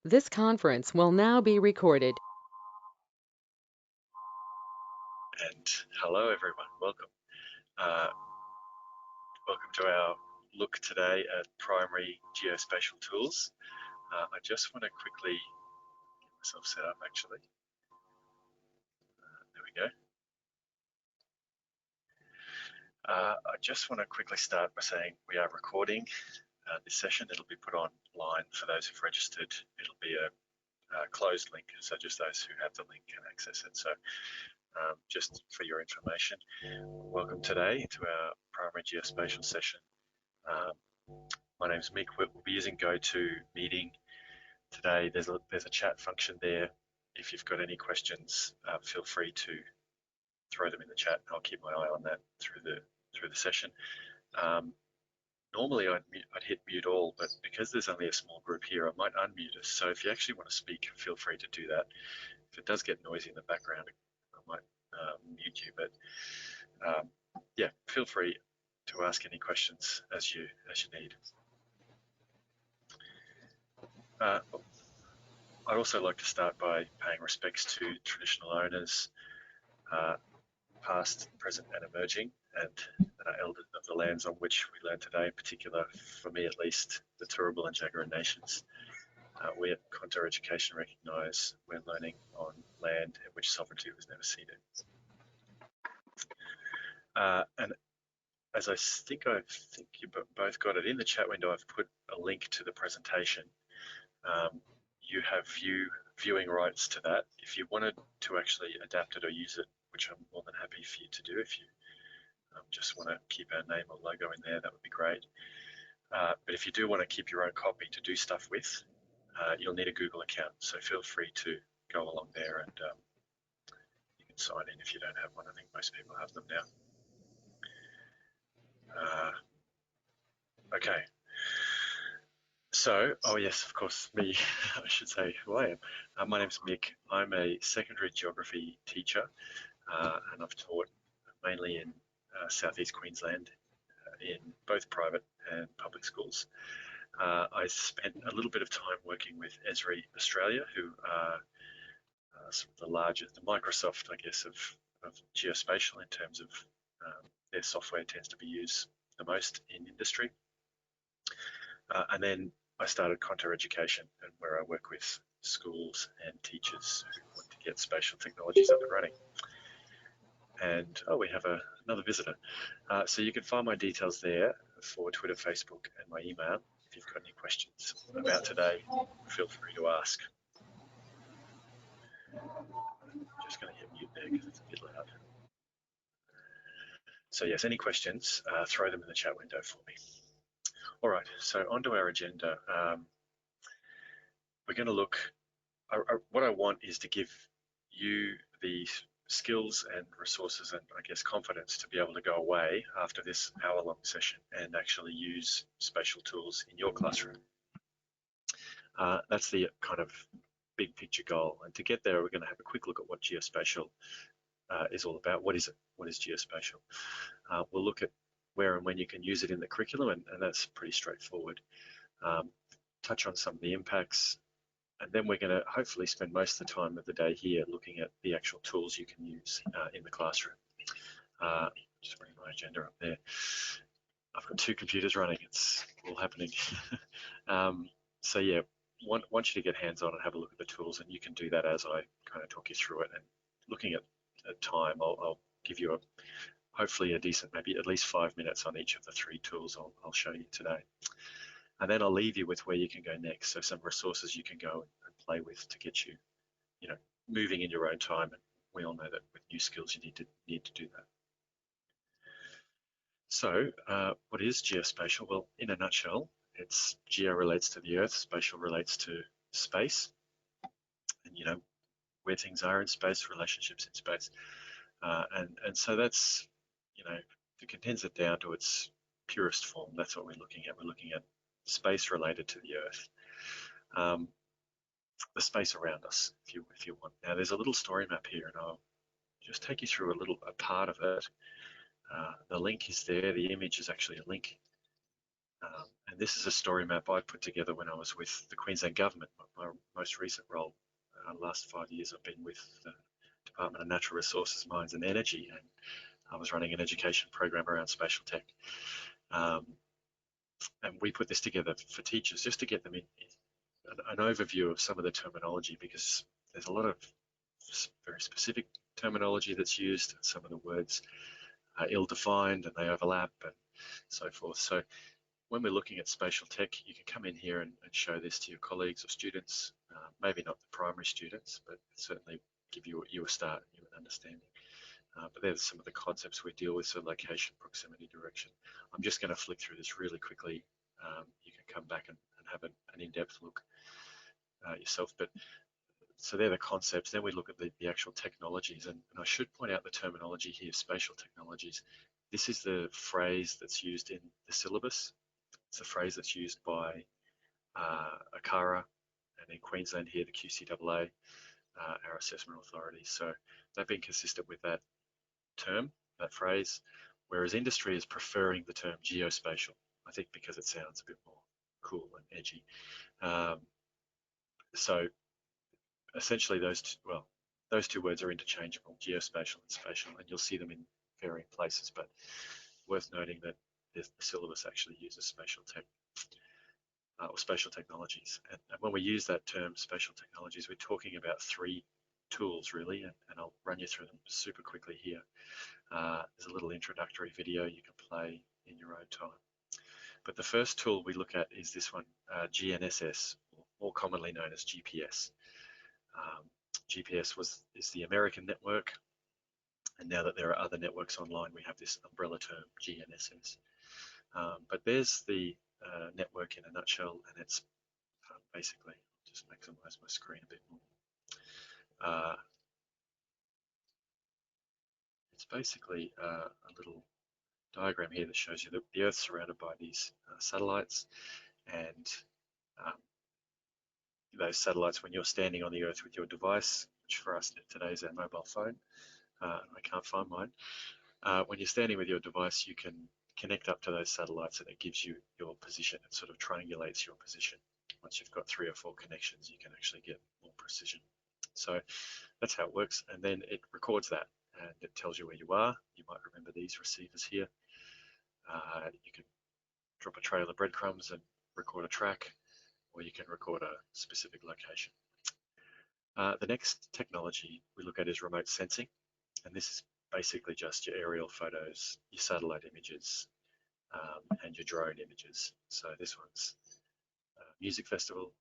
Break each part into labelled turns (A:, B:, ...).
A: This conference will now be recorded.
B: And hello everyone, welcome. Welcome to our look today at primary geospatial tools. I just want to quickly get myself set up actually. There we go. I just want to quickly start by saying we are recording this session. It'll be put online for those who've registered. It'll be a closed link, so just those who have the link can access it. So just for your information, welcome today to our primary geospatial session. My name's Mick. We'll be using GoToMeeting today. There's a chat function there. If you've got any questions, feel free to throw them in the chat. I'll keep my eye on that through the session. Normally I'd hit mute all, but because there's only a small group here, I might unmute us. So if you actually want to speak, feel free to do that. If it does get noisy in the background, I might mute you. But yeah, feel free to ask any questions as you need. I'd also like to start by paying respects to traditional owners, past, present and emerging, and elders of the lands on which we learn today, in particular, for me at least, the Turrbal and Jagera nations. We at Contour Education recognise we're learning on land in which sovereignty was never ceded. And as I think you both got it in the chat window, I've put a link to the presentation. You have viewing rights to that. If you wanted to actually adapt it or use it, which I'm more than happy for you to do, if you just want to keep our name or logo in there, that would be great. But if you do want to keep your own copy to do stuff with, you'll need a Google account. So feel free to go along there and you can sign in if you don't have one. I think most people have them now. Okay. So, oh yes, of course, me, I should say who I am. My name's Mick. I'm a secondary geography teacher and I've taught mainly in southeast Queensland in both private and public schools. I spent a little bit of time working with Esri Australia, who are sort of the largest, the Microsoft, I guess, of geospatial in terms of their software tends to be used the most in industry. And then I started Contour Education, and where I work with schools and teachers who want to get spatial technologies up and running. And oh, we have another visitor. So you can find my details there for Twitter, Facebook, and my email. If you've got any questions about today, feel free to ask. Just going to hit mute there because it's a bit loud. So yes, any questions, throw them in the chat window for me. All right, so onto our agenda. We're going to look, what I want is to give you the skills and resources and I guess confidence to be able to go away after this hour-long session and actually use spatial tools in your classroom. That's the kind of big picture goal. And to get there, we're going to have a quick look at what geospatial is all about. What is it? What is geospatial? We'll look at where and when you can use it in the curriculum, and that's pretty straightforward. Touch on some of the impacts, and then we're going to hopefully spend most of the time of the day here looking at the actual tools you can use in the classroom. Just bring my agenda up there. I've got two computers running, it's all happening. So yeah, want you to get hands-on and have a look at the tools, and you can do that as I kind of talk you through it. And looking at time, I'll give you hopefully a decent, maybe at least 5 minutes on each of the three tools I'll show you today. And then I'll leave you with where you can go next. So some resources you can go and play with to get you, moving in your own time. And we all know that with new skills, you need to do that. So what is geospatial? Well, in a nutshell, it's geo relates to the Earth, spatial relates to space, and where things are in space, relationships in space, and so that's to condense it down to its purest form. That's what we're looking at. We're looking at space related to the Earth, the space around us, if you want. Now, there's a little story map here, and I'll just take you through a part of it. The link is there. The image is actually a link And this is a story map I put together when I was with the Queensland government. My most recent role, last 5 years, I've been with the Department of Natural Resources, Mines and Energy, and I was running an education program around spatial tech. And we put this together for teachers just to get them an overview of some of the terminology, because there's a lot of very specific terminology that's used, and some of the words are ill-defined and they overlap and so forth. So when we're looking at spatial tech, you can come in here and show this to your colleagues or students, maybe not the primary students, but certainly give you a start, you an understanding. But there's some of the concepts we deal with, so location, proximity, direction. I'm just going to flick through this really quickly. You can come back and have an in-depth look yourself. But so they're the concepts. Then we look at the actual technologies, and I should point out the terminology here, spatial technologies. This is the phrase that's used in the syllabus. It's the phrase that's used by ACARA, and in Queensland here, the QCAA, our assessment authorities. So they've been consistent with that term, that phrase, whereas industry is preferring the term geospatial, I think because it sounds a bit more cool and edgy. So essentially those two words are interchangeable, geospatial and spatial, and you'll see them in varying places, but worth noting that the syllabus actually uses spatial tech or spatial technologies. And when we use that term spatial technologies, we're talking about three tools really, and I'll run you through them super quickly here. There's a little introductory video you can play in your own time. But the first tool we look at is this one, GNSS, or more commonly known as GPS. GPS is the American network, and now that there are other networks online, we have this umbrella term, GNSS. But there's the network in a nutshell, and it's basically, just maximize my screen a bit more. It's basically a little diagram here that shows you that the Earth's surrounded by these satellites, and those satellites, when you're standing on the Earth with your device, which for us today is our mobile phone, I can't find mine. When you're standing with your device, you can connect up to those satellites, and it gives you your position. It sort of triangulates your position. Once you've got 3 or 4 connections, you can actually get more precision. So that's how it works, and then it records that, and it tells you where you are. You might remember these receivers here. You can drop a trail of breadcrumbs and record a track, or you can record a specific location. The next technology we look at is remote sensing, and this is basically just your aerial photos, your satellite images, and your drone images. So this one's a music festival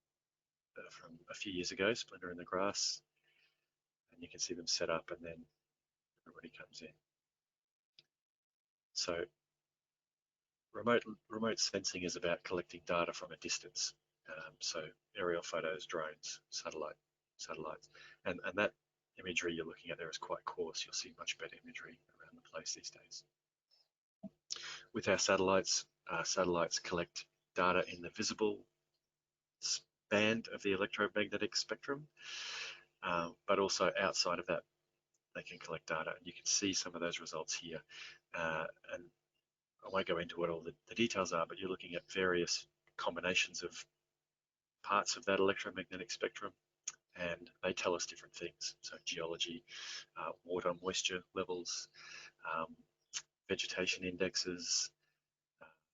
B: from a few years ago, Splendour in the Grass, and you can see them set up, and then everybody comes in. So remote sensing is about collecting data from a distance. So aerial photos, drones, satellites, and that imagery you're looking at there is quite coarse. You'll see much better imagery around the place these days. With our satellites, satellites collect data in the visible band of the electromagnetic spectrum, but also outside of that, they can collect data, and you can see some of those results here. And I won't go into what all the details are, but you're looking at various combinations of parts of that electromagnetic spectrum, and they tell us different things. So geology, water moisture levels, vegetation indexes.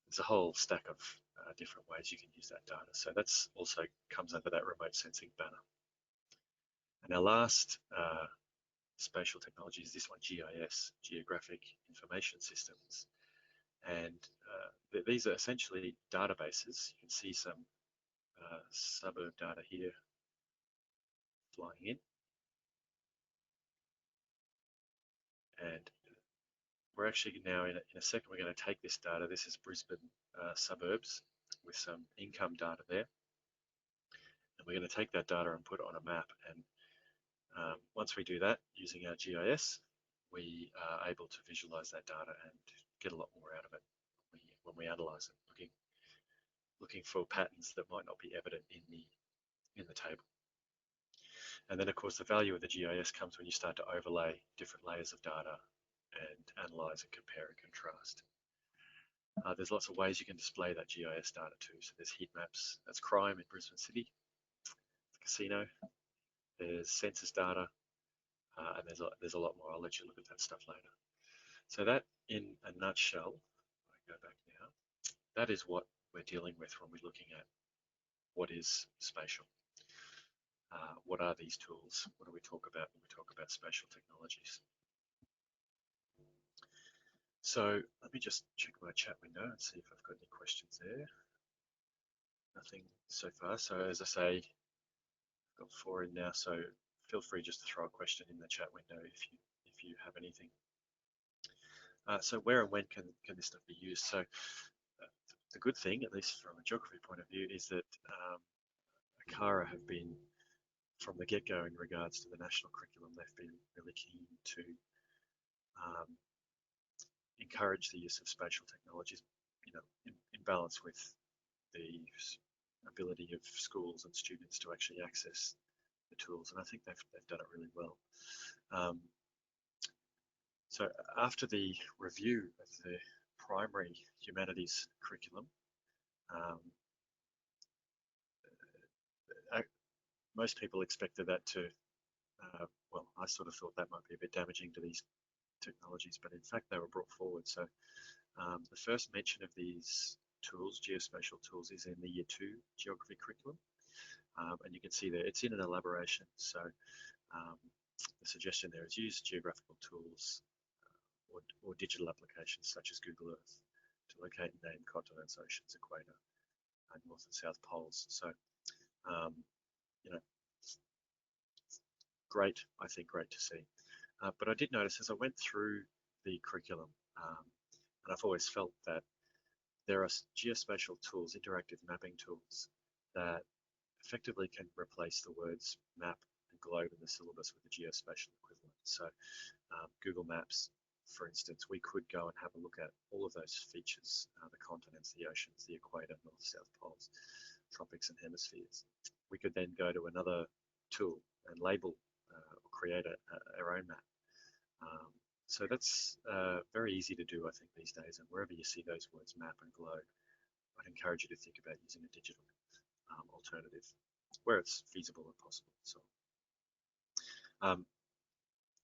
B: There's a whole stack of different ways you can use that data. So that's also comes under that remote sensing banner. And our last spatial technology is this one, GIS, Geographic Information Systems. And these are essentially databases. You can see some suburb data here flying in. And we're actually now, in a second, we're going to take this data. This is Brisbane suburbs with some income data there. And we're going to take that data and put it on a map. And once we do that using our GIS, we are able to visualize that data and get a lot more out of it when we analyze it, looking for patterns that might not be evident in the table. And then, of course, the value of the GIS comes when you start to overlay different layers of data and analyze and compare and contrast. There's lots of ways you can display that GIS data too. So there's heat maps, that's crime in Brisbane City, casino, there's census data, and there's a lot more. I'll let you look at that stuff later. So that, in a nutshell, I go back now, that is what we're dealing with when we're looking at what is spatial. What are these tools? What do we talk about when we talk about spatial technologies? So let me just check my chat window and see if I've got any questions there. Nothing so far. So as I say, I've got 4 in now, so feel free just to throw a question in the chat window if you have anything. So where and when can this stuff be used? So the good thing, at least from a geography point of view, is that ACARA have been, from the get-go in regards to the national curriculum, they've been really keen to encourage the use of spatial technologies, in balance with the ability of schools and students to actually access the tools, and I think they've done it really well. So after the review of the primary humanities curriculum, most people expected that to, well, I sort of thought that might be a bit damaging to these technologies, but in fact they were brought forward. So the first mention of these tools, geospatial tools, is in the Year 2 geography curriculum. And you can see there, it's in an elaboration. So the suggestion there is use geographical tools or digital applications such as Google Earth to locate and name continents, oceans, equator, and north and south poles. So, great, I think, great to see. But I did notice as I went through the curriculum, and I've always felt that there are geospatial tools, interactive mapping tools, that effectively can replace the words map and globe in the syllabus with a geospatial equivalent. So Google Maps, for instance, we could go and have a look at all of those features, the continents, the oceans, the equator, north, south poles, tropics and hemispheres. We could then go to another tool and label or create our own map. So that's very easy to do, I think, these days. And wherever you see those words map and globe, I'd encourage you to think about using a digital alternative where it's feasible and possible. So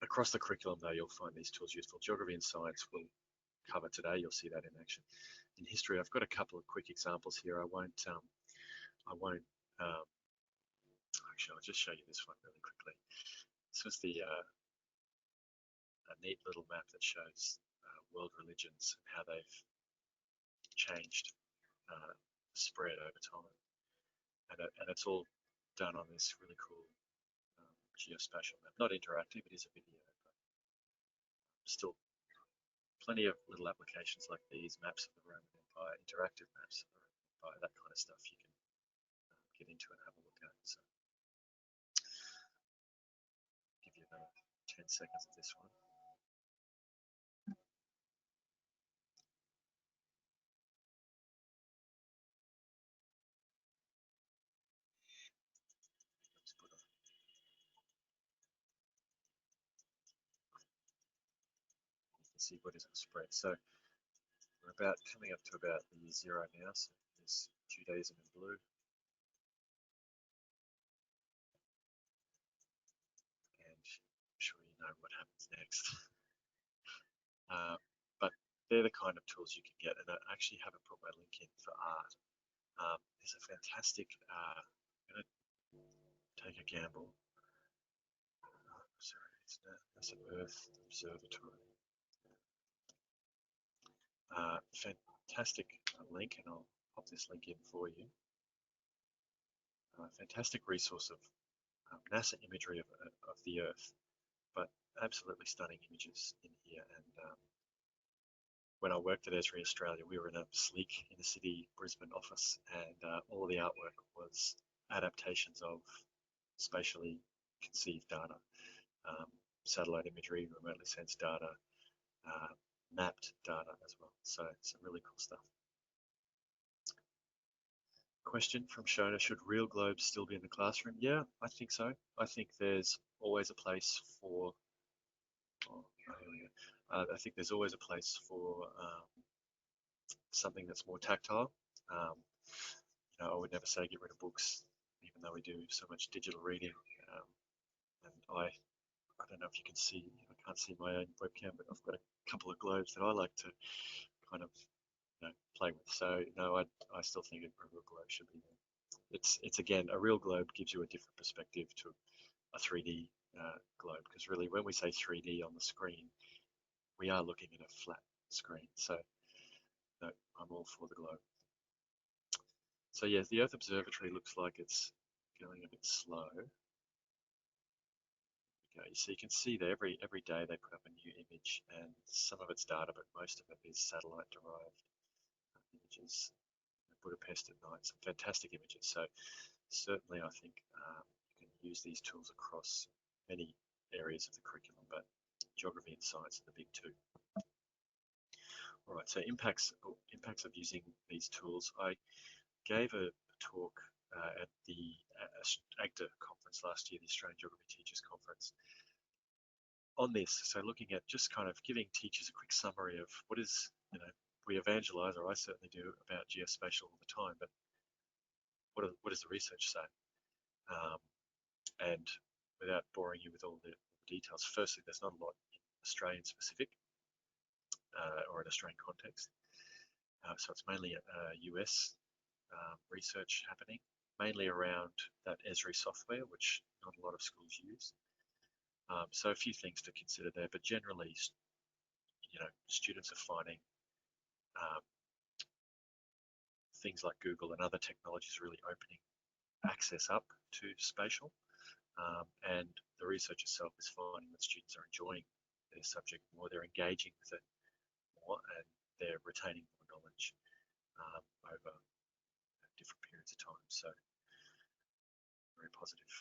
B: across the curriculum, though, you'll find these tools useful. Geography and science we'll cover today. You'll see that in action. In history, I've got a couple of quick examples here. I won't. Actually, I'll just show you this one really quickly. This was a neat little map that shows world religions and how they've changed, spread over time, and it's all done on this really cool geospatial map. Not interactive, it is a video, but still plenty of little applications like these, maps of the Roman Empire, interactive maps of the Roman Empire, that kind of stuff you can get into and have a look at. So give you about 10 seconds of this one. See what is the spread. So we're about coming up to about the year 0 now, so there's Judaism in blue. And I'm sure you know what happens next. But they're the kind of tools you can get, and I actually haven't put my link in for art. There's a fantastic, I'm going to take a gamble. Sorry, it's an Earth Observatory. Fantastic link, and I'll pop this link in for you. Fantastic resource of NASA imagery of the Earth, but absolutely stunning images in here. And when I worked at Esri Australia, we were in a sleek inner city Brisbane office, and all of the artwork was adaptations of spatially conceived data, satellite imagery, remotely sensed data, mapped data as well. So it's some really cool stuff. Question from Shona, should real globes still be in the classroom? Yeah, I think so. I think there's always a place for, I think there's always a place for something that's more tactile. Um, I would never say get rid of books, even though we do so much digital reading. Um, and I don't know if you can see, I can't see my own webcam, but I've got a couple of globes that I like to kind of play with. So no, I still think a real globe should be there. It's again, a real globe gives you a different perspective to a 3D globe, because really when we say 3D on the screen, we are looking at a flat screen. So no, I'm all for the globe. So yes, the Earth Observatory looks like it's going a bit slow. Okay, so you can see that every day they put up a new image, and some of it's data, but most of it is satellite derived images. Budapest at night, some fantastic images. So certainly I think you can use these tools across many areas of the curriculum, but geography and science are the big two. All right, so impacts of using these tools. I gave a talk at the AGTA conference last year, the Australian Geography Teachers Conference, on this. So looking at just kind of giving teachers a quick summary of what is, we evangelize, or I certainly do, about geospatial all the time, but what does the research say? And without boring you with all the details, firstly, there's not a lot in Australian specific or in Australian context. So it's mainly US research happening, mainly around that Esri software, which not a lot of schools use. So a few things to consider there, but generally, students are finding things like Google and other technologies really opening access up to spatial. And the research itself is finding that students are enjoying their subject more, they're engaging with it more, and they're retaining more knowledge over different periods of time. So very positive.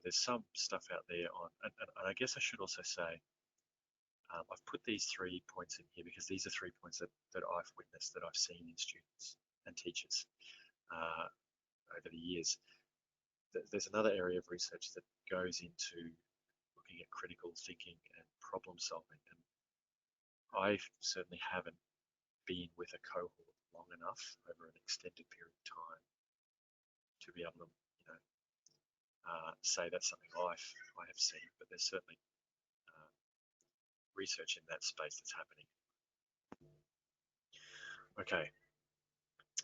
B: There's some stuff out there on, and I guess I should also say, I've put these 3 points in here because these are 3 points that I've witnessed, that I've seen in students and teachers over the years. There's another area of research that goes into looking at critical thinking and problem solving. And I certainly haven't been with a cohort long enough over an extended period of time to be able to, say that's something I have seen. But there's certainly research in that space that's happening. Okay,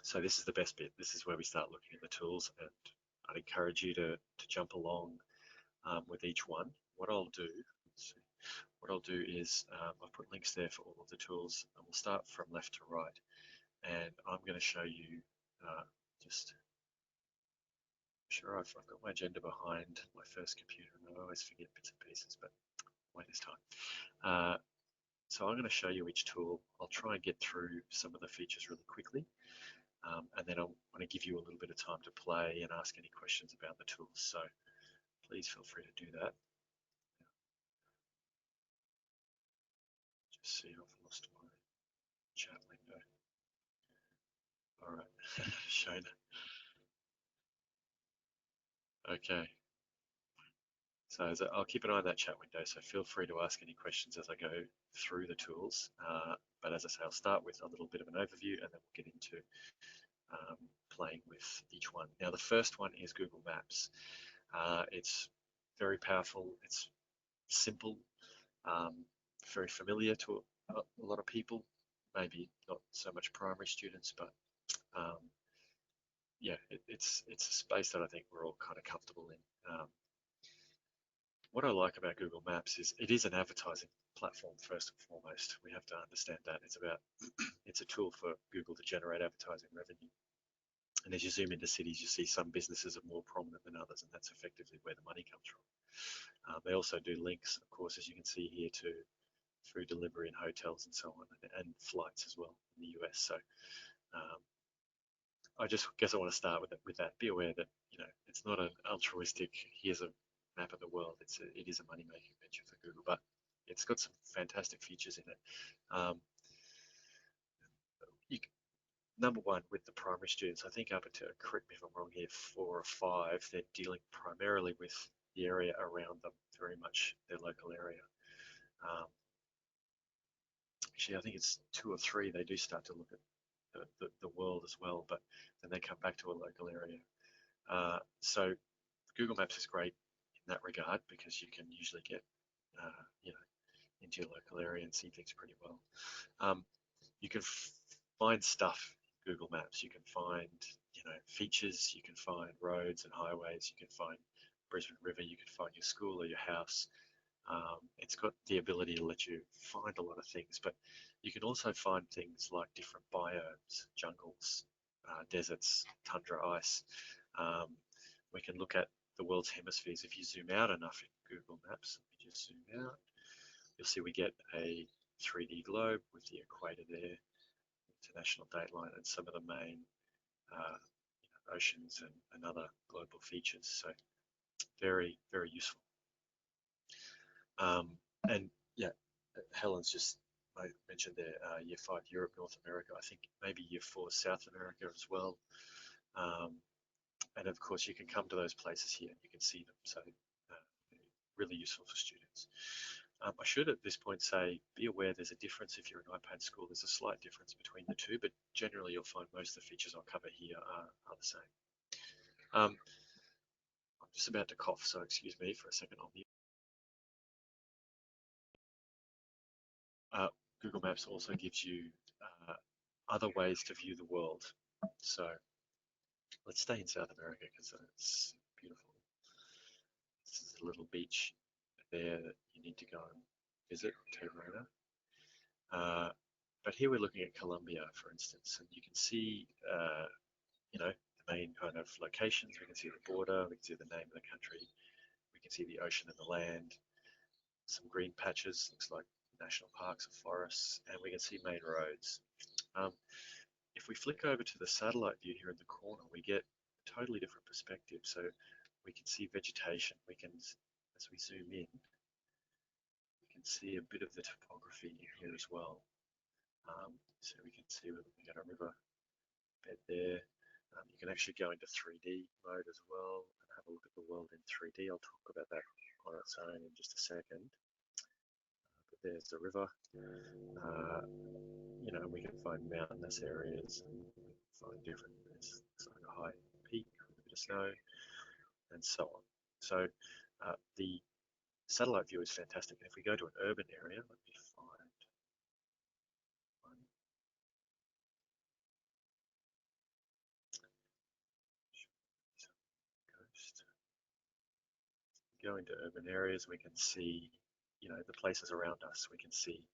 B: so this is the best bit. This is where we start looking at the tools, and I'd encourage you to jump along with each one. What I'll do is I've put links there for all of the tools, and we'll start from left to right. And I'm going to show you just sure I've got my agenda behind my first computer, and I always forget bits and pieces, but wait this time. So I'm going to show you each tool. I'll try and get through some of the features really quickly, and then I want to give you a little bit of time to play and ask any questions about the tools. So please feel free to do that. Just see, I've lost my chat window. All right, Shona. Okay. So I'll keep an eye on that chat window, so feel free to ask any questions as I go through the tools. But as I say, I'll start with a little bit of an overview, and then we'll get into playing with each one. Now, the first one is Google Maps. It's very powerful, it's simple, very familiar to a lot of people, maybe not so much primary students, but yeah, it's a space that I think we're all kind of comfortable in. What I like about Google Maps is it is an advertising platform first and foremost. We have to understand that. It's a tool for Google to generate advertising revenue. And as you zoom into cities, you see some businesses are more prominent than others, and that's effectively where the money comes from. They also do links, of course, as you can see here, to food delivery and hotels and so on, and flights as well in the US. So I just guess I want to start with that. Be aware that it's not an altruistic, here's a map of the world. It is a money-making venture for Google, but it's got some fantastic features in it. Number one, with the primary students, I think up until, correct me if I'm wrong here, 4 or 5, they're dealing primarily with the area around them, very much their local area. Actually, I think it's 2 or 3, they do start to look at the world as well, but then they come back to a local area. So Google Maps is great in that regard because you can usually get you know, into your local area and see things pretty well. You can find stuff in Google Maps. You can find, you know, features. You can find roads and highways. You can find Brisbane River. You can find your school or your house. It's got the ability to let you find a lot of things, but you can also find things like different biomes, jungles, deserts, tundra, ice. Um, we can look at the world's hemispheres. If you zoom out enough in Google Maps, let me just zoom out, you'll see we get a 3D globe with the equator there, international dateline, and some of the main oceans and other global features. So very, very useful. And yeah, Helen's just mentioned there, Year 5 Europe, North America, I think maybe Year 4 South America as well. And of course you can come to those places here and you can see them, so really useful for students. I should at this point say, be aware there's a difference if you're an iPad school. There's a slight difference between the two, but generally you'll find most of the features I'll cover here are the same. I'm just about to cough, so excuse me for a second. I'll mute. Google Maps also gives you other ways to view the world. So let's stay in South America because it's beautiful. This is a little beach there that you need to go and visit, Tayrona. But here we're looking at Colombia, for instance, and you can see, you know, the main kind of locations. We can see the border, we can see the name of the country, we can see the ocean and the land, some green patches, looks like national parks or forests, and we can see main roads. If we flick over to the satellite view here in the corner, we get a totally different perspective. So we can see vegetation. We can, as we zoom in, we can see a bit of the topography in here as well. So we can see we got a river bed there. You can actually go into 3D mode as well and have a look at the world in 3D. I'll talk about that on its own in just a second. But there's the river. You know, we can find mountainous areas and we can find different, there's like a high peak with a bit of snow and so on. So the satellite view is fantastic. And if we go to an urban area, let me find one. Coast. Go into urban areas, we can see, you know, the places around us. We can see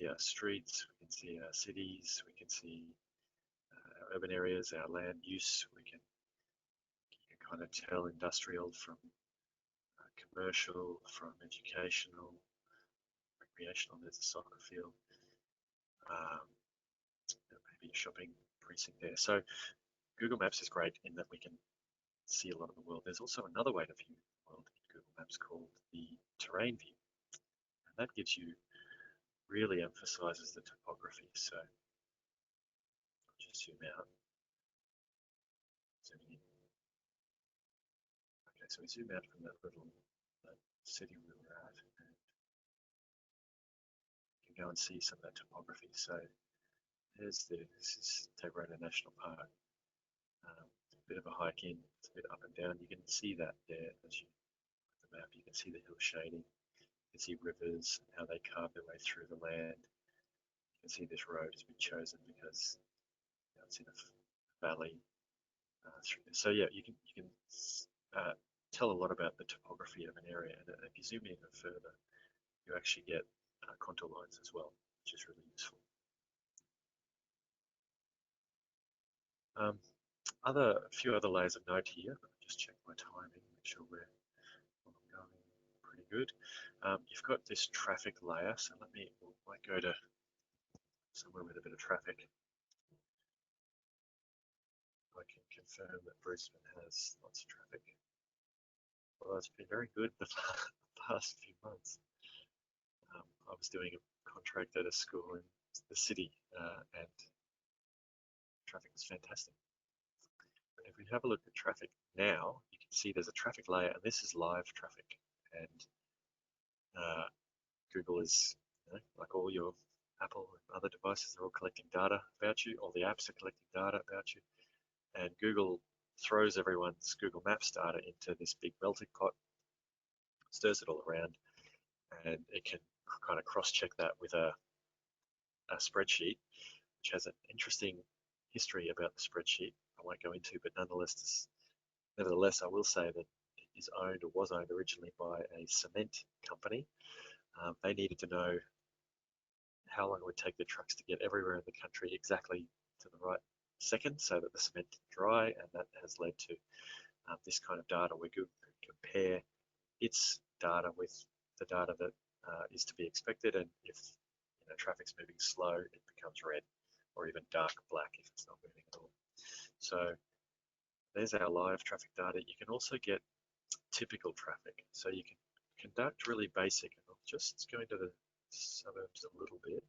B: our streets, we can see our cities, we can see our urban areas, our land use. You can kind of tell industrial from commercial, from educational, recreational. There's a soccer field, maybe a shopping precinct there. So Google Maps is great in that we can see a lot of the world. There's also another way to view the world in Google Maps called the terrain view. And that gives you, really emphasizes the topography. So I'll just zoom out. Zooming in. Okay, so we zoom out from that little city we were at, and you can go and see some of that topography. So this is Tayrona National Park. It's a bit of a hike in, it's a bit up and down. You can see that there as you look at the map. You can see the hill shading. You can see rivers and how they carve their way through the land. You can see this road has been chosen because it's in a valley through this. So yeah, you can tell a lot about the topography of an area, and if you zoom in even further, you actually get contour lines as well, which is really useful. A few other layers of note here. Let me just check my timing, make sure we're going pretty good. You've got this traffic layer, so might go to somewhere with a bit of traffic. I can confirm that Brisbane has lots of traffic. Well, it's been very good the past few months. I was doing a contract at a school in the city, and traffic was fantastic. But if we have a look at traffic now, you can see there's a traffic layer, and this is live traffic. And Google is, like all your Apple and other devices are all collecting data about you. All the apps are collecting data about you. And Google throws everyone's Google Maps data into this big melting pot, stirs it all around, and it can kind of cross-check that with a spreadsheet, which has an interesting history about the spreadsheet I won't go into, but nevertheless, I will say that it is owned or was owned originally by a cement company. They needed to know how long it would take the trucks to get everywhere in the country exactly to the right second so that the cement didn't dry, and that has led to this kind of data where Google can compare its data with the data that is to be expected, and if traffic's moving slow, it becomes red, or even dark black if it's not moving at all. So there's our live traffic data. You can also get typical traffic. So you can conduct really basic, and I'll just go into the suburbs a little bit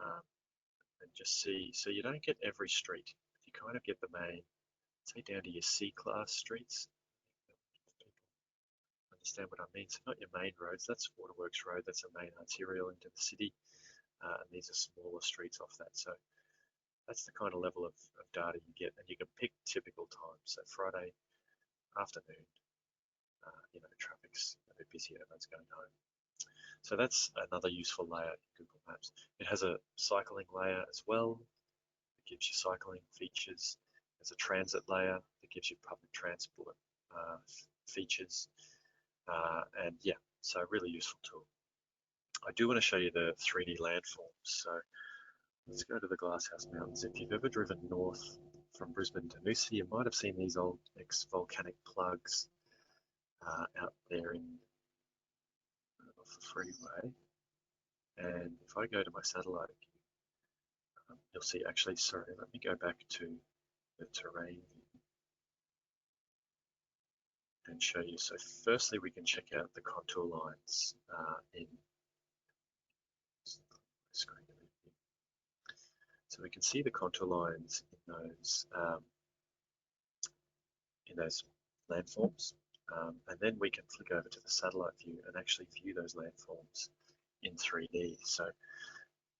B: and just see. So you don't get every street. You kind of get the main, say down to your C-class streets. People understand what I mean. So not your main roads. That's Waterworks Road. That's a main arterial into the city. And these are smaller streets off that. So that's the kind of level of data you get, and you can pick typical times. So Friday afternoon, traffic's a bit busy, everyone's going home. So that's another useful layer in Google Maps. It has a cycling layer as well. It gives you cycling features. There's a transit layer that gives you public transport features. And yeah, so a really useful tool. I do want to show you the 3D landforms. So let's go to the Glasshouse Mountains. If you've ever driven north from Brisbane to Noosa, you might have seen these old ex-volcanic plugs out there off the freeway. And if I go to my satellite view, you'll see, actually, sorry, let me go back to the terrain view and show you. So firstly, we can check out the contour lines in screen. So we can see the contour lines in those landforms. And then we can flick over to the satellite view and actually view those landforms in 3D. So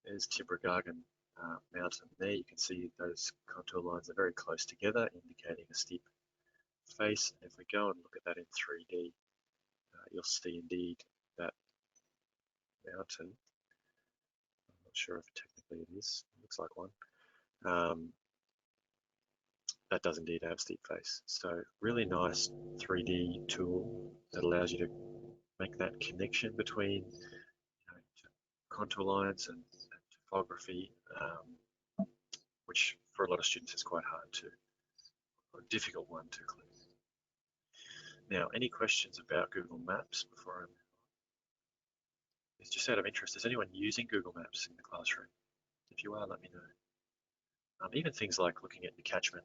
B: there's Tibrogargan Mountain there. You can see those contour lines are very close together, indicating a steep face. And if we go and look at that in 3D, you'll see indeed that mountain. I'm not sure if technically it is. It looks like one. That does indeed have a steep face. So really nice 3D tool that allows you to make that connection between contour lines and topography, which for a lot of students is quite hard to, or a difficult one to clear. Now, any questions about Google Maps before I move on? It's just out of interest, is anyone using Google Maps in the classroom? If you are, let me know. Even things like looking at the catchment,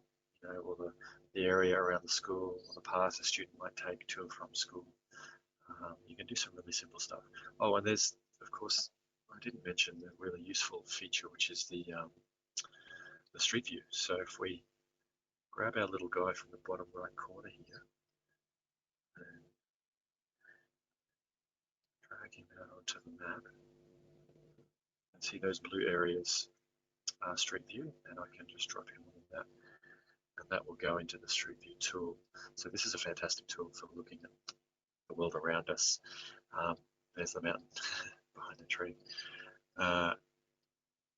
B: or the area around the school, or the paths a student might take to and from school. You can do some really simple stuff. Oh, and there's, of course, I didn't mention the really useful feature, which is the Street View. So if we grab our little guy from the bottom right corner here and drag him out onto the map, and see those blue areas are Street View, and I can just drop him on that, and that will go into the Street View tool. So this is a fantastic tool for looking at the world around us. There's the mountain behind the tree.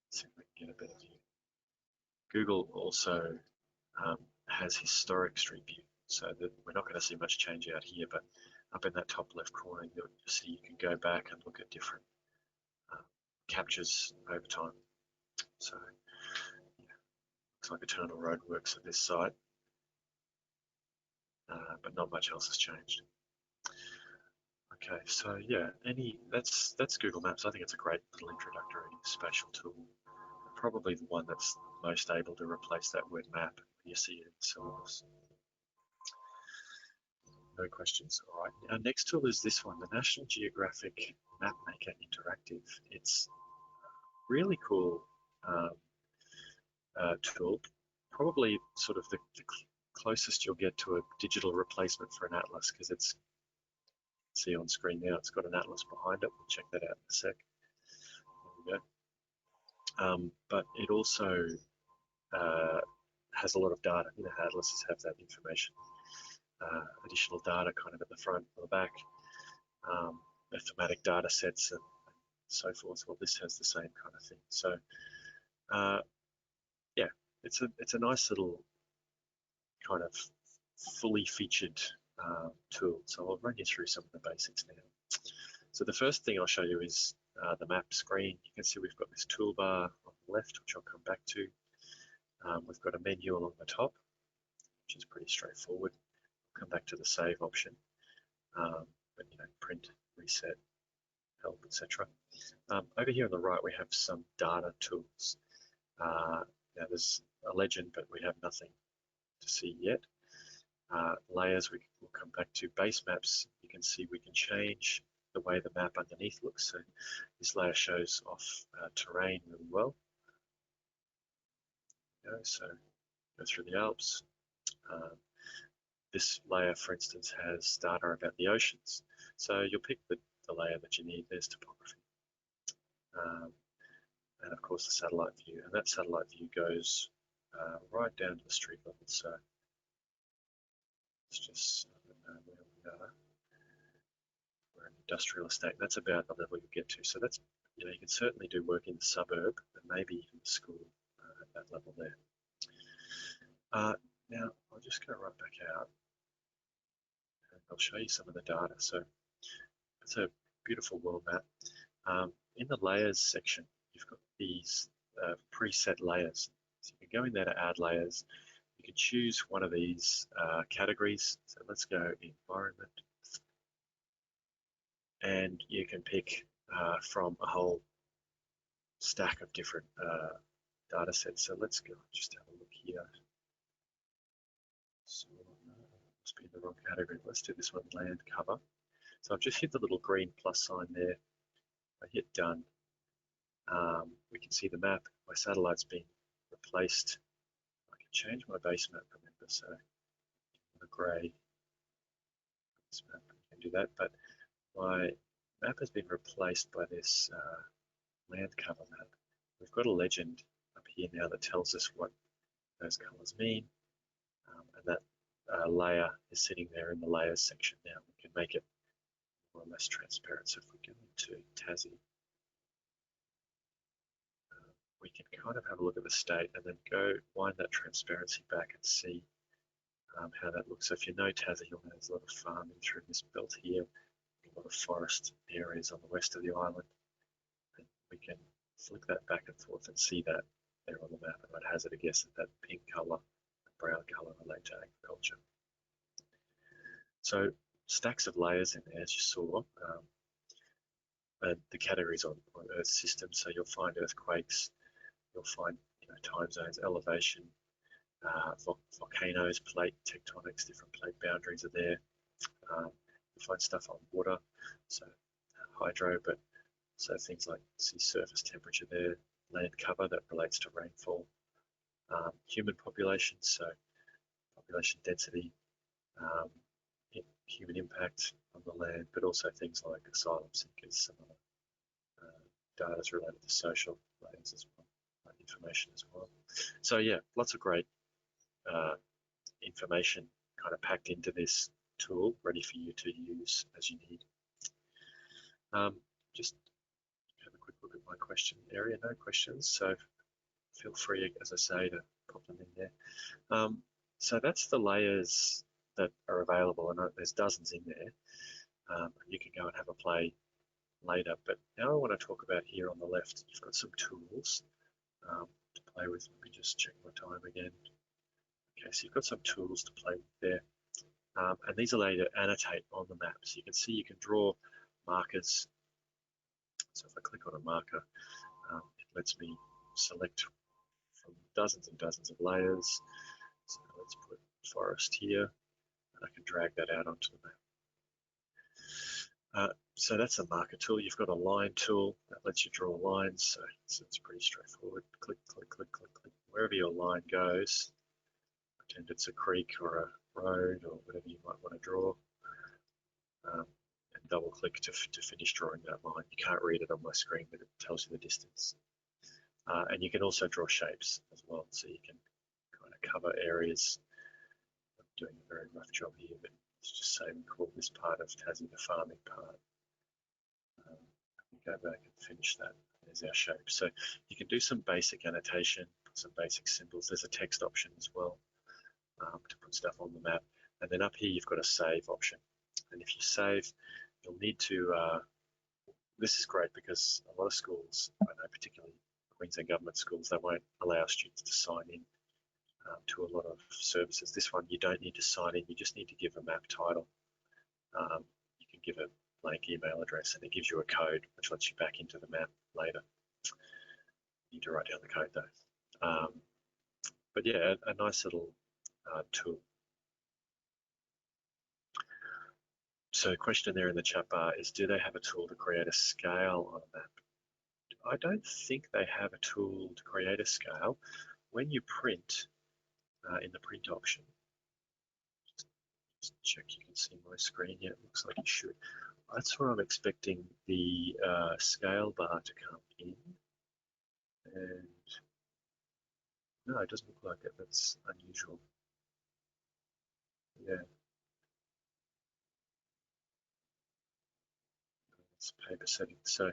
B: See if we can get a better view. Google also has historic Street View, so that we're not going to see much change out here, but up in that top left corner, you'll see you can go back and look at different captures over time. So yeah, looks like Eternal Roadworks at this site, but not much else has changed. Okay, so yeah, that's Google Maps. I think it's a great little introductory spatial tool. Probably the one that's most able to replace that word map you see it in the syllabus. No questions. All right. Our next tool is this one, the National Geographic Mapmaker Interactive. It's really cool tool. Probably sort of the closest you'll get to a digital replacement for an atlas, because it's, see on screen now, it's got an atlas behind it. We'll check that out in a sec. We'll we go. But it also has a lot of data. You know, atlases have that information, additional data kind of at the front or the back, thematic data sets and so forth. Well, this has the same kind of thing. So, yeah, it's a nice little kind of fully featured tool. So I'll run you through some of the basics now. So the first thing I'll show you is the map screen. You can see we've got this toolbar on the left, which I'll come back to. We've got a menu along the top, which is pretty straightforward. I'll come back to the save option, but you know, print, reset, help, etc. Over here on the right, we have some data tools. Now there's a legend, but we have nothing to see yet. Layers we will come back to. Base maps, you can see we can change the way the map underneath looks. So this layer shows off terrain really well. So go through the Alps. This layer, for instance, has data about the oceans. So you'll pick the layer that you need. There's topography. And of course the satellite view. And that satellite view goes right down to the street level. So it's just where we are. We're an industrial estate. That's about the level you get to. So that's, you know, you can certainly do work in the suburb and maybe even the school at that level there. Now I'll just go right back out and I'll show you some of the data. So it's a beautiful world map. In the layers section, you've got these preset layers. So you can go in there to add layers. You can choose one of these categories. So let's go environment. And you can pick from a whole stack of different data sets. So let's go just have a look here. So must be in the wrong category. Let's do this one, land cover. So I've just hit the little green plus sign there. I hit done. We can see the map. My satellite's been replaced. I can change my base map, remember, so the grey base map, I can do that. But my map has been replaced by this land cover map. We've got a legend up here now that tells us what those colours mean, and that layer is sitting there in the layers section now. We can make it more or less transparent. So if we go into Tassie, we can kind of have a look at the state and then go wind that transparency back and see how that looks. So if you know Tassie, you'll know there's a lot of farming through this belt here, a lot of forest areas on the west of the island. And we can flick that back and forth and see that there on the map, and I'd hazard a guess that that pink colour and brown colour relate to agriculture. So stacks of layers in there, as you saw, and the categories on Earth systems. So you'll find earthquakes, you'll find time zones, elevation, volcanoes, plate tectonics, different plate boundaries are there. You'll find stuff on water, so hydro, but so things like sea surface temperature there, land cover that relates to rainfall, human population, so population density, human impact on the land, but also things like asylum seekers, some other data is related to social layers as well, information as well. So yeah, lots of great information kind of packed into this tool, ready for you to use as you need. Just have a quick look at my question area. No questions, so feel free, as I say, to pop them in there. So that's the layers that are available, and there's dozens in there. You can go and have a play later, but now I want to talk about here on the left, you've got some tools to play with. Let me just check my time again. Okay, so you've got some tools to play with there, and these allow you to annotate on the map. So you can see you can draw markers. So if I click on a marker, it lets me select from dozens and dozens of layers. So let's put forest here, and I can drag that out onto the map. So that's a marker tool. You've got a line tool that lets you draw lines, so it's pretty straightforward. Click, click, click, click, click. Wherever your line goes, pretend it's a creek or a road or whatever you might want to draw, and double click to finish drawing that line. You can't read it on my screen, but it tells you the distance. And you can also draw shapes as well, so you can kind of cover areas. I'm doing a very rough job here, but let's just say we call this part of Tassie the farming part. Go back and finish that. There's our shape. So you can do some basic annotation, some basic symbols. There's a text option as well to put stuff on the map. And then up here you've got a save option. And if you save, you'll need to, this is great because a lot of schools, I know particularly Queensland government schools, they won't allow students to sign in to a lot of services. This one, you don't need to sign in, you just need to give a map title. You can give a blank email address and it gives you a code which lets you back into the map later. You need to write down the code though. But yeah, a nice little tool. So the question there in the chat bar is, do they have a tool to create a scale on a map? I don't think they have a tool to create a scale. When you print in the print option, just check you can see my screen. Yeah, it looks like you should. That's where I'm expecting the scale bar to come in. And no, it doesn't look like it. That's unusual. Yeah. It's paper settings. So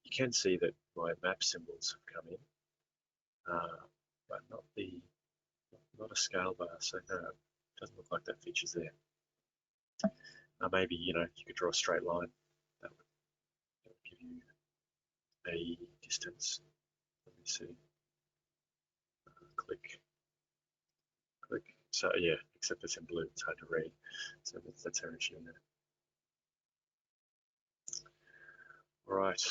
B: you can see that my map symbols have come in, but not a scale bar. So no, it doesn't look like that feature's there. Maybe, you could draw a straight line. That would give you a distance. Let me see. Click. So yeah, except it's in blue, it's hard to read. So that's our issue there. Right.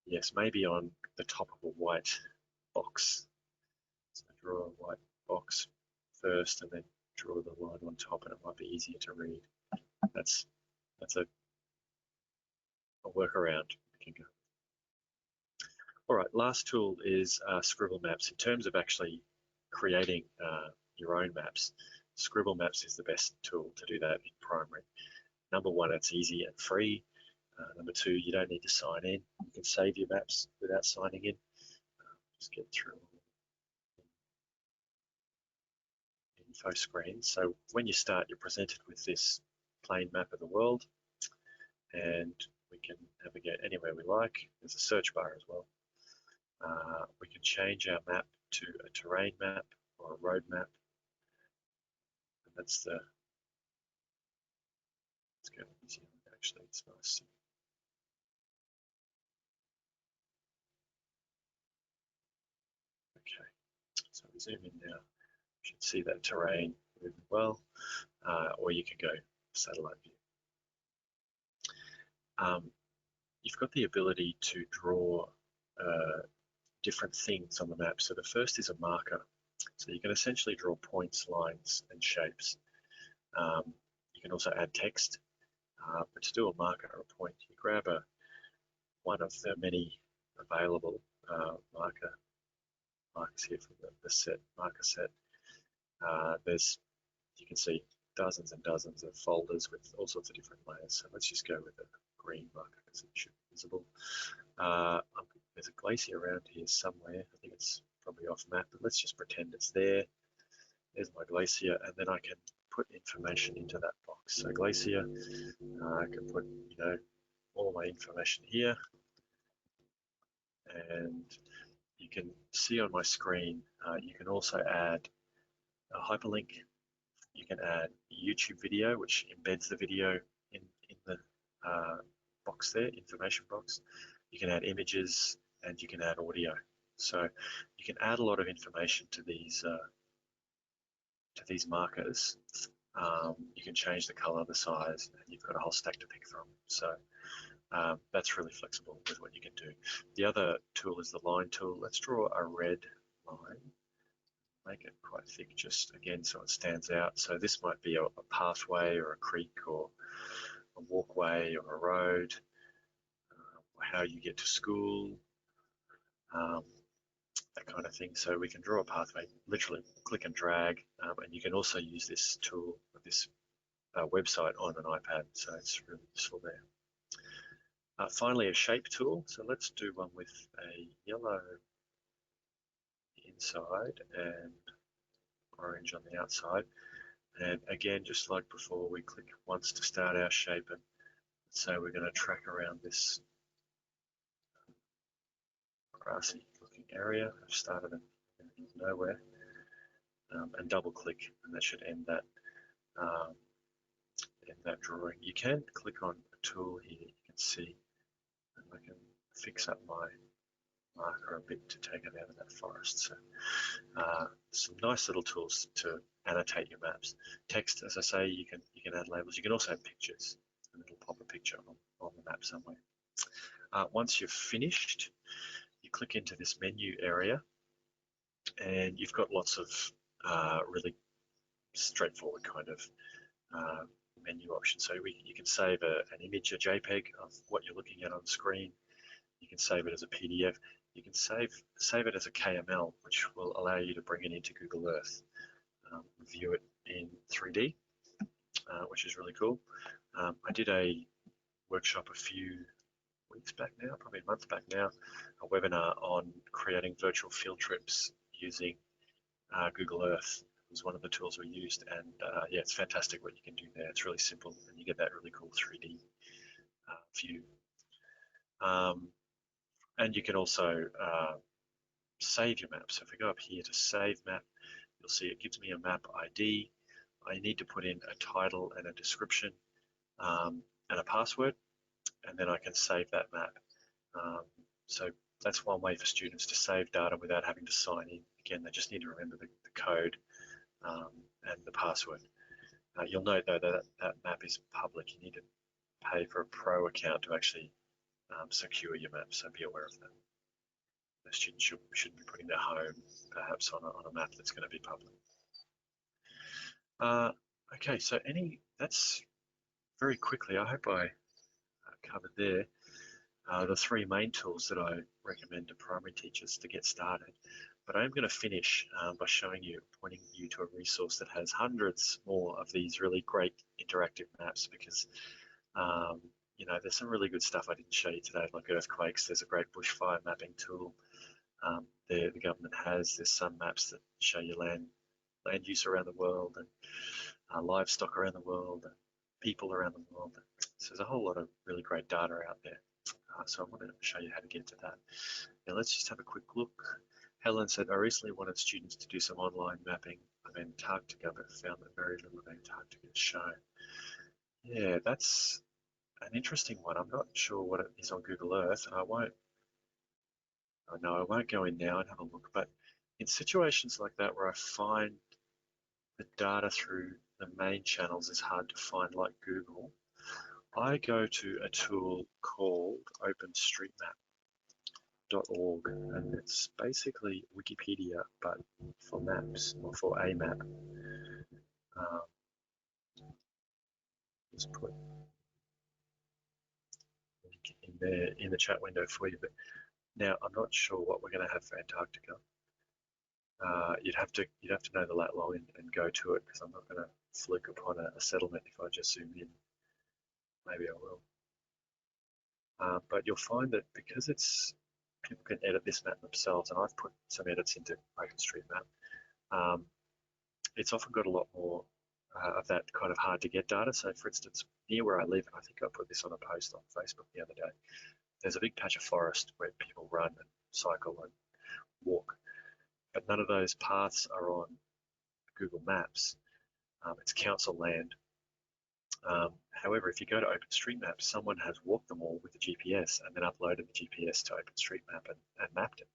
B: Yes, maybe on the top of a white box. So draw a white box first and then draw the line on top, and it might be easier to read. That's a workaround we can go. All right, last tool is Scribbled Maps. In terms of actually creating your own maps, Scribbled Maps is the best tool to do that in primary. Number one, it's easy and free. Number two, you don't need to sign in. You can save your maps without signing in. Just get through info screen. So when you start, you're presented with this plain map of the world, and we can navigate anywhere we like. There's a search bar as well. We can change our map to a terrain map or a road map. And that's the, let's go to New Zealand actually, it's nice. Okay, so we zoom in now. You should see that terrain moving well, or you can go satellite view. You've got the ability to draw different things on the map. So the first is a marker. So you can essentially draw points, lines, and shapes. You can also add text, but to do a marker or a point, you grab one of the many available markers here from the marker set. You can see dozens and dozens of folders with all sorts of different layers. So let's just go with a green marker because it should be visible. There's a glacier around here somewhere. I think it's probably off map, but let's just pretend it's there. There's my glacier, and then I can put information into that box. So glacier, I can put, all my information here, and you can see on my screen, you can also add a hyperlink. You can add a YouTube video, which embeds the video in the box there, information box. You can add images, and you can add audio. So you can add a lot of information to these markers. You can change the color, the size, and you've got a whole stack to pick from. So that's really flexible with what you can do. The other tool is the line tool. Let's draw a red line. Make it quite thick, just again, so it stands out. So this might be a pathway or a creek or a walkway or a road, or how you get to school, that kind of thing. So we can draw a pathway, literally click and drag, and you can also use this tool, this website on an iPad, so it's really useful there. Finally, a shape tool. So let's do one with a yellow inside and orange on the outside. And again, just like before, we click once to start our shape, and so we're going to track around this grassy looking area. I've started in nowhere, and double click, and that should end that drawing. You can click on a tool here, you can see, and I can fix up my marker a bit to take it out of that forest. So some nice little tools to annotate your maps. Text, as I say, you can add labels. You can also have pictures, and it'll pop a picture on the map somewhere. Once you've finished, you click into this menu area, and you've got lots of really straightforward kind of menu options. So you can save an image, a JPEG of what you're looking at on the screen. You can save it as a PDF. You can save it as a KML, which will allow you to bring it into Google Earth, view it in 3D, which is really cool. I did a workshop a few weeks back now, probably a month back now, a webinar on creating virtual field trips using Google Earth. Was one of the tools we used, and yeah, it's fantastic what you can do there. It's really simple, and you get that really cool 3D view. And you can also save your map. So if we go up here to save map, you'll see it gives me a map ID. I need to put in a title and a description and a password, and then I can save that map. So that's one way for students to save data without having to sign in. Again, they just need to remember the code and the password. You'll note though that map is public. You need to pay for a pro account to actually secure your map, so be aware of that. The students shouldn't be putting their home perhaps on a map that's going to be public. Okay, so that's very quickly, I hope I covered there the three main tools that I recommend to primary teachers to get started. But I'm going to finish by pointing you to a resource that has hundreds more of these really great interactive maps, because you know, there's some really good stuff I didn't show you today, like earthquakes. There's a great bushfire mapping tool the government has. There's some maps that show you land use around the world, and livestock around the world, and people around the world. So there's a whole lot of really great data out there. So I wanted to show you how to get to that. Now let's just have a quick look. Helen said, I recently wanted students to do some online mapping of Antarctica, but found that very little of Antarctica is shown. Yeah, that's an interesting one. I'm not sure what it is on Google Earth, and I won't go in now and have a look, but in situations like that where I find the data through the main channels is hard to find, like Google, I go to a tool called OpenStreetMap.org, and it's basically Wikipedia, but for maps, or for a map. Just put in there in the chat window for you. But now I'm not sure what we're going to have for Antarctica. You'd have to know the lat long and go to it, because I'm not going to fluke upon a settlement if I just zoom in. Maybe I will. But you'll find that because people can edit this map themselves, and I've put some edits into OpenStreetMap, it's often got a lot more of that kind of hard to get data. So for instance, near where I live, and I think I put this on a post on Facebook the other day, there's a big patch of forest where people run and cycle and walk, but none of those paths are on Google Maps. It's council land. However, if you go to OpenStreetMap, someone has walked them all with the GPS and then uploaded the GPS to OpenStreetMap and mapped it.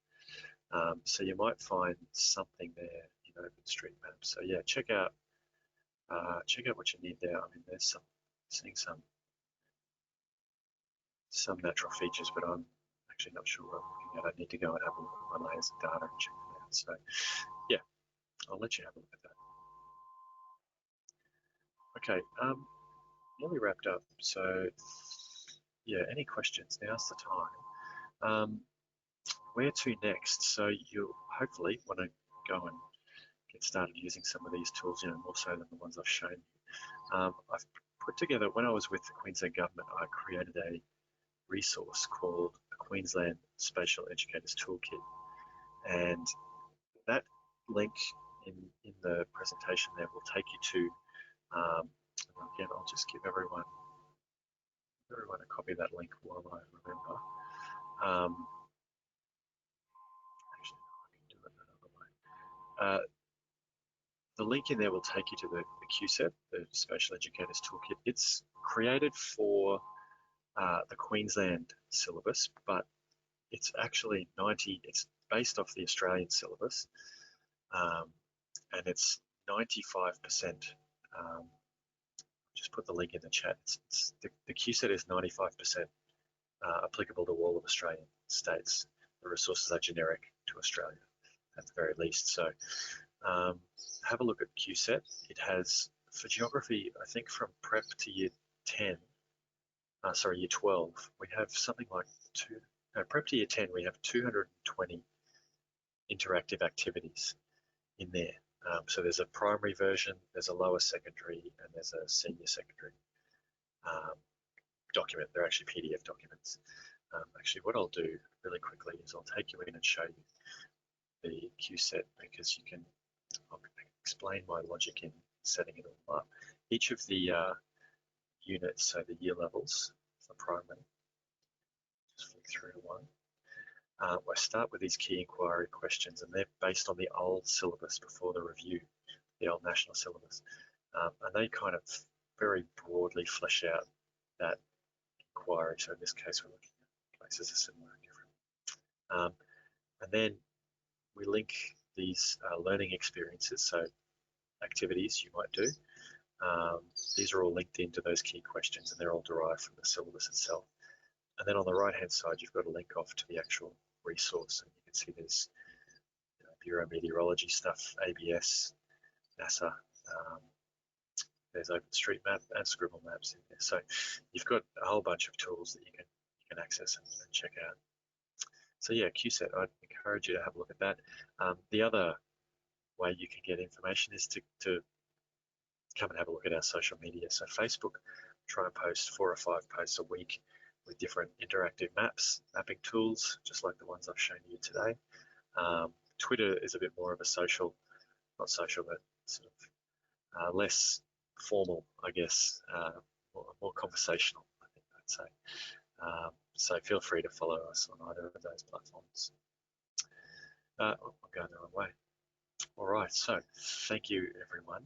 B: So you might find something there in OpenStreetMap. So yeah, check out what you need there. I mean, there's seeing some natural features, but I'm actually not sure what I'm looking at. I need to go and have a look at my layers of data and check them out. So yeah, I'll let you have a look at that. Okay, nearly wrapped up. So yeah, any questions? Now's the time. Where to next? So you'll hopefully want to go and get started using some of these tools, more so than the ones I've shown you. I've put together, when I was with the Queensland government, I created a resource called the Queensland Spatial Educators Toolkit. And that link in the presentation there will take you to, again, I'll just give everyone a copy of that link while I remember. Actually, no, I can do it another way. The link in there will take you to the QSET, the Spatial Educators Toolkit. It's created for the Queensland syllabus, but it's actually it's based off the Australian syllabus, and it's 95%. Just put the link in the chat. The QSET is 95% applicable to all of Australian states. The resources are generic to Australia at the very least. So have a look at QSET. It has, for geography, I think from prep to year 10, year 12, we have something like prep to year 10, we have 220 interactive activities in there. So there's a primary version, there's a lower secondary, and there's a senior secondary document. They're actually PDF documents. Actually, what I'll do really quickly is I'll take you in and show you the QSET, because I'll explain my logic in setting it all up. Each of the units, so the year levels for primary, just flick through to one. I start with these key inquiry questions, and they're based on the old syllabus before the review, the old national syllabus. And they kind of very broadly flesh out that inquiry. So in this case, we're looking at places are similar and different. And then we link these learning experiences, so activities you might do. These are all linked into those key questions, and they're all derived from the syllabus itself. And then on the right-hand side, you've got a link off to the actual resource, and you can see there's Bureau Meteorology stuff, ABS, NASA, there's OpenStreetMap and Scribbled Maps in there. So you've got a whole bunch of tools that you can access and check out. So yeah, QSET, I'd encourage you to have a look at that. The other way you can get information is to come and have a look at our social media. So Facebook, try and post 4 or 5 posts a week with different interactive mapping tools, just like the ones I've shown you today. Twitter is a bit more of a social, not social, but sort of less formal, I guess, more conversational, I think I'd say. So feel free to follow us on either of those platforms. I'm going the wrong way. All right, so thank you, everyone.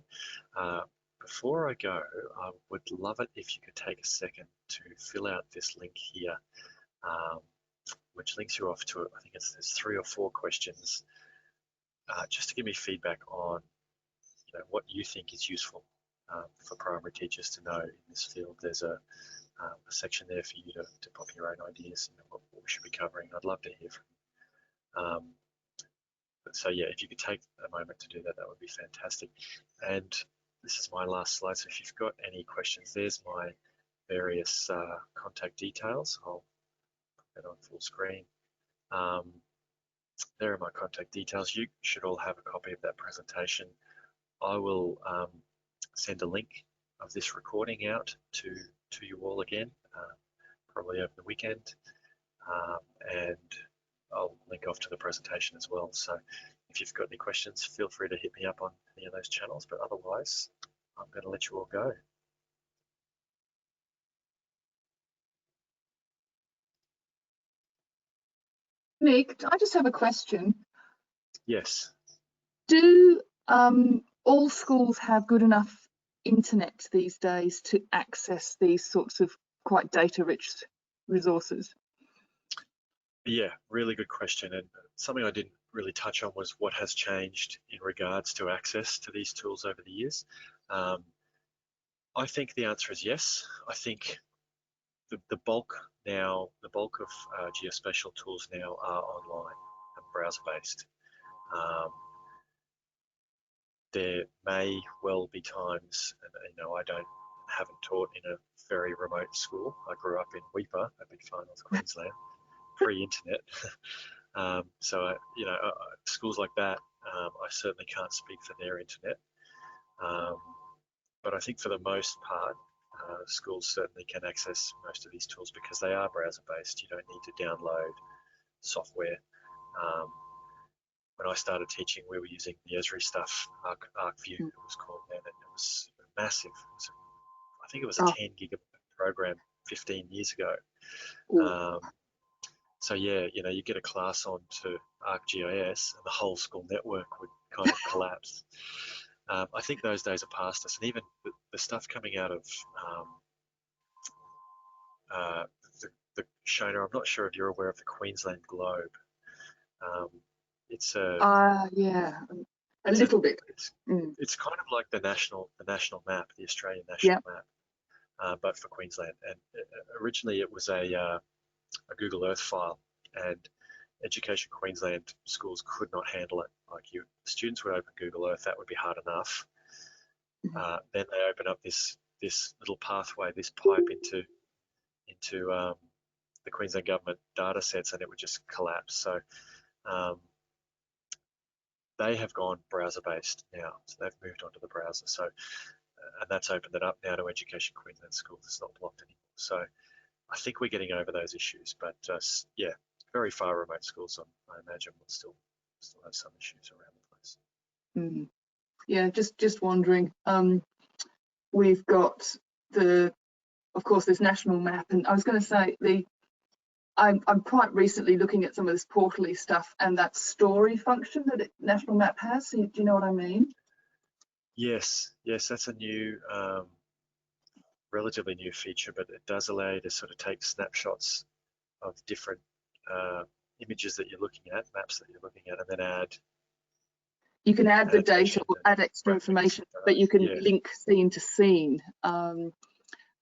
B: Before I go, I would love it if you could take a second to fill out this link here, which links you off to, I think there's 3 or 4 questions, just to give me feedback on what you think is useful for primary teachers to know in this field. There's a section there for you to pop your own ideas and what we should be covering. I'd love to hear from you. So yeah, if you could take a moment to do that, that would be fantastic. And this is my last slide, so if you've got any questions, there's my various contact details. I'll put that on full screen. There are my contact details. You should all have a copy of that presentation. I will send a link of this recording out to you all again, probably over the weekend, and I'll link off to the presentation as well. So if you've got any questions, feel free to hit me up on any of those channels, but otherwise, I'm going to let you all go.
C: Mick, I just have a question.
B: Yes.
C: Do all schools have good enough internet these days to access these sorts of quite data-rich resources?
B: Yeah, really good question. And something I didn't really touch on was what has changed in regards to access to these tools over the years. I think the answer is yes. I think the bulk of geospatial tools now are online and browser-based. There may well be times, and I haven't taught in a very remote school. I grew up in Weipa, a big far north Queensland, pre-internet. So schools like that, I certainly can't speak for their internet. but I think for the most part, schools certainly can access most of these tools because they are browser-based. You don't need to download software. When I started teaching, we were using the Esri stuff, ArcView it was called then, and it was massive. I think it was a 10 gigabyte program 15 years ago. So yeah, you get a class onto ArcGIS and the whole school network would kind of collapse. I think those days are past us, and even the stuff coming out of the Shona, I'm not sure if you're aware of the Queensland Globe. It's a
C: little bit.
B: It's kind of like the national map, the Australian national map, but for Queensland. And originally it was a Google Earth file, and Education Queensland schools could not handle it. Like students would open Google Earth, that would be hard enough. Then they open up this little pathway, this pipe into the Queensland government data sets, and it would just collapse. So they have gone browser-based now, so they've moved onto the browser. So and that's opened it up now to Education Queensland schools. It's not blocked anymore. So I think we're getting over those issues, but yeah, very far remote schools, I imagine, will still have some issues around the place.
C: Yeah, just wondering. We've got of course, this national map, and I was going to say I'm quite recently looking at some of this portal-y stuff and that story function that national map has. So do you know what I mean?
B: Yes, that's a new, relatively new feature, but it does allow you to sort of take snapshots of different images that you're looking at, maps that you're looking at, and then add.
C: You can add the data or add extra information, but you can link scene to scene.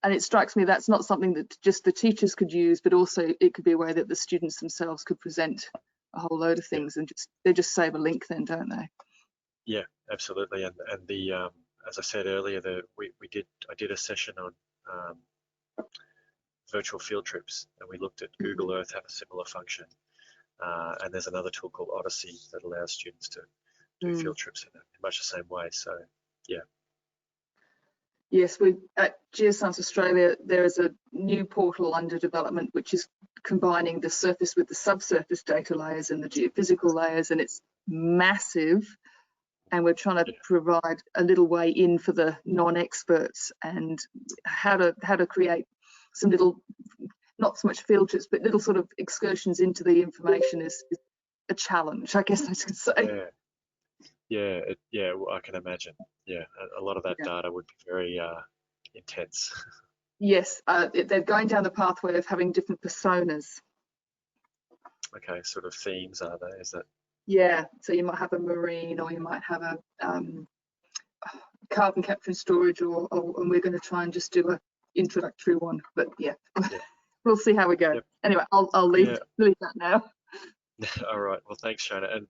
C: And it strikes me that's not something that just the teachers could use, but also it could be a way that the students themselves could present a whole load of things, and they just save a link then, don't they?
B: Yeah, absolutely. And the as I said earlier, I did a session on virtual field trips, and we looked at Google Earth have a similar function, and there's another tool called Odyssey that allows students to do field trips in much the same way. So yeah.
C: Yes, at Geoscience Australia, there is a new portal under development which is combining the surface with the subsurface data layers and the geophysical layers, and it's massive. And we're trying to provide a little way in for the non-experts, and how to create some little, not so much field trips, but little sort of excursions into the information is a challenge, I guess I should say.
B: Yeah, well, I can imagine. Yeah, a lot of that data would be very intense.
C: Yes, they're going down the pathway of having different personas.
B: Okay, sort of themes are they? Is that?
C: Yeah, so you might have a marine, or you might have a carbon capture and storage, and we're going to try and just do a introductory one. But yeah. We'll see how we go. Anyway, I'll leave that now.
B: All right. Well, thanks, Shona. And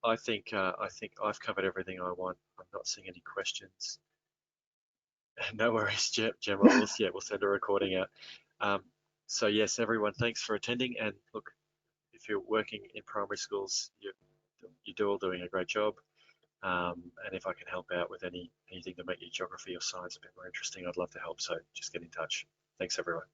B: I think I've covered everything I want. I'm not seeing any questions. No worries, Gemma. We'll send a recording out. So yes, everyone, thanks for attending. And look, if you're working in primary schools, you're all doing a great job. And if I can help out with anything to make your geography or science a bit more interesting, I'd love to help. So just get in touch. Thanks, everyone.